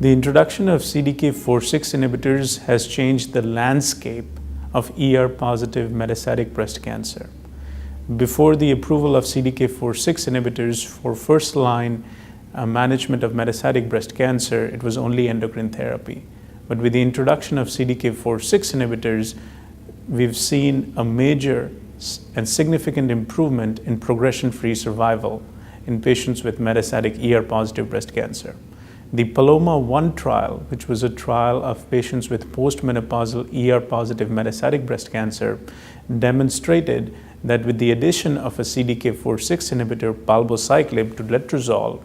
The introduction of CDK4/6 inhibitors has changed the landscape of ER-positive metastatic breast cancer. Before the approval of CDK4/6 inhibitors for first-line management of metastatic breast cancer, it was only endocrine therapy. But with the introduction of CDK4/6 inhibitors, we've seen a major and significant improvement in progression-free survival in patients with metastatic ER-positive breast cancer. The PALOMA-1 trial, which was a trial of patients with postmenopausal ER-positive metastatic breast cancer, demonstrated that with the addition of a CDK4/6 inhibitor, palbociclib, to letrozole,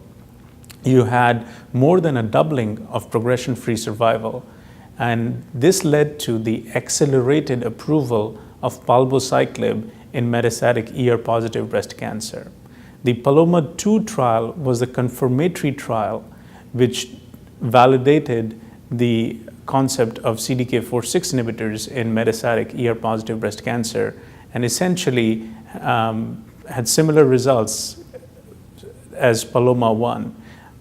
you had more than a doubling of progression-free survival. And this led to the accelerated approval of palbociclib in metastatic ER-positive breast cancer. The PALOMA-2 trial was the confirmatory trial which validated the concept of CDK4/6 inhibitors in metastatic ER-positive breast cancer, and essentially had similar results as PALOMA-1.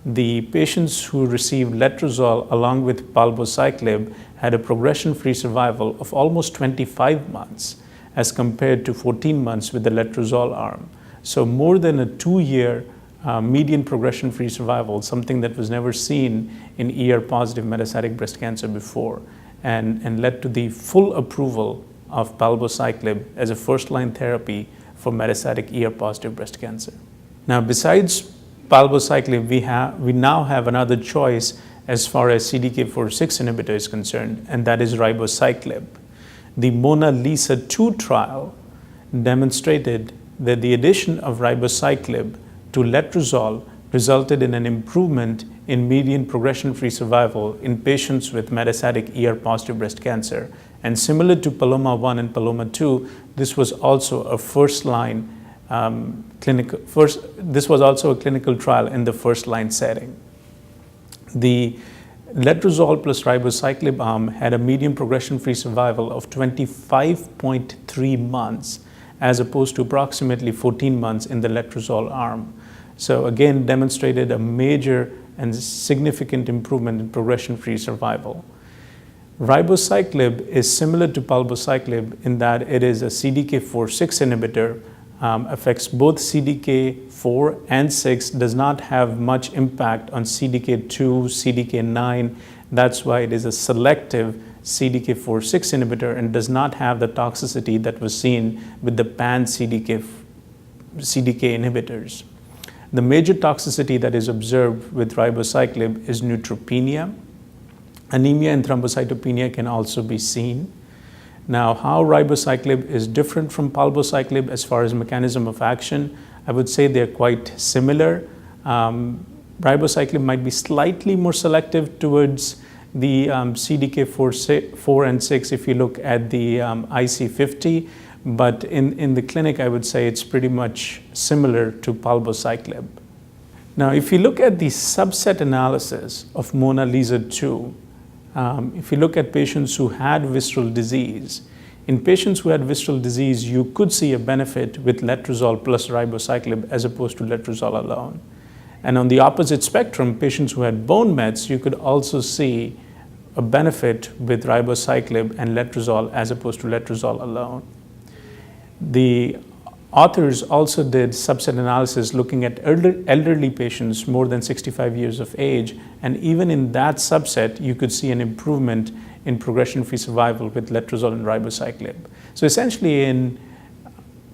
The patients who received letrozole along with palbociclib had a progression-free survival of almost 25 months as compared to 14 months with the letrozole arm. So more than a 2-year median progression-free survival, something that was never seen in ER-positive metastatic breast cancer before, and led to the full approval of palbociclib as a first-line therapy for metastatic ER-positive breast cancer. Now, besides palbociclib, we now have another choice as far as CDK4/6 inhibitor is concerned, and that is ribociclib. The MONALEESA-2 trial demonstrated that the addition of ribociclib to letrozole resulted in an improvement in median progression-free survival in patients with metastatic ER-positive breast cancer. And similar to PALOMA-1 and PALOMA-2, this was also a first-line this was also a clinical trial in the first-line setting. The letrozole plus ribociclib arm had a median progression-free survival of 25.3 months as opposed to approximately 14 months in the letrozole arm. So again, demonstrated a major and significant improvement in progression-free survival. Ribociclib is similar to palbociclib in that it is a CDK4/6 inhibitor, affects both CDK4 and 6, does not have much impact on CDK2, CDK9. That's why it is a selective CDK4/6 inhibitor and does not have the toxicity that was seen with the pan-CDK inhibitors. The major toxicity that is observed with ribociclib is neutropenia. Anemia and thrombocytopenia can also be seen. Now, how ribociclib is different from palbociclib as far as mechanism of action, I would say they're quite similar. Ribociclib might be slightly more selective towards the CDK4 and 6 if you look at the IC50, but in the clinic, I would say it's pretty much similar to palbociclib. Now, if you look at the subset analysis of MONALEESA-2, if you look at patients who had visceral disease, in patients who had visceral disease, you could see a benefit with letrozole plus ribociclib as opposed to letrozole alone. And on the opposite spectrum, patients who had bone mets, you could also see a benefit with ribociclib and letrozole as opposed to letrozole alone. The authors also did subset analysis looking at elderly patients more than 65 years of age, and even in that subset, you could see an improvement in progression-free survival with letrozole and ribociclib. So essentially, in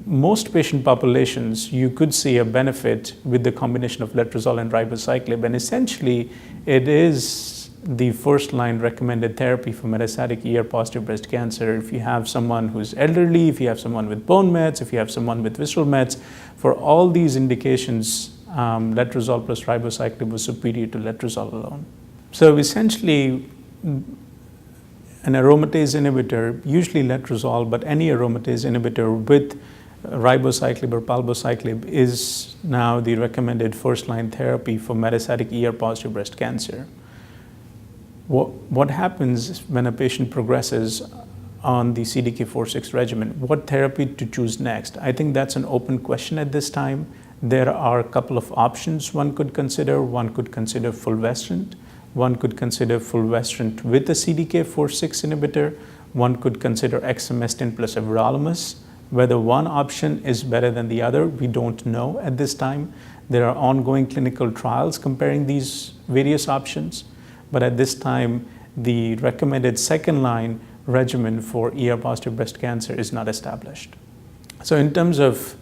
most patient populations, you could see a benefit with the combination of letrozole and ribociclib, and essentially, it is the first-line recommended therapy for metastatic ER-positive breast cancer. If you have someone who's elderly, if you have someone with bone mets, if you have someone with visceral mets, for all these indications, letrozole plus ribociclib was superior to letrozole alone. So essentially, an aromatase inhibitor, usually letrozole, but any aromatase inhibitor with ribociclib or palbociclib is now the recommended first-line therapy for metastatic ER-positive breast cancer. What happens when a patient progresses on the CDK4/6 regimen? What therapy to choose next? I think that's an open question at this time. There are a couple of options one could consider. One could consider fulvestrant. one could consider fulvestrant with a CDK4/6 inhibitor. One could consider exemestane plus everolimus. Whether one option is better than the other, we don't know at this time. There are ongoing clinical trials comparing these various options, but at this time, the recommended second-line regimen for ER-positive breast cancer is not established. So in terms of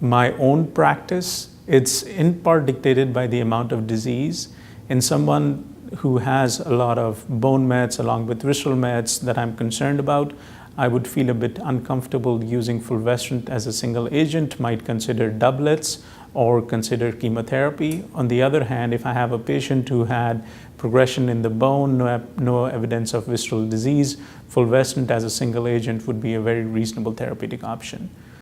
my own practice, it's in part dictated by the amount of disease. In someone who has a lot of bone mets along with visceral mets that I'm concerned about, I would feel a bit uncomfortable using fulvestrant as a single agent, might consider doublets or consider chemotherapy. On the other hand, if I have a patient who had progression in the bone, no evidence of visceral disease, fulvestrant as a single agent would be a very reasonable therapeutic option.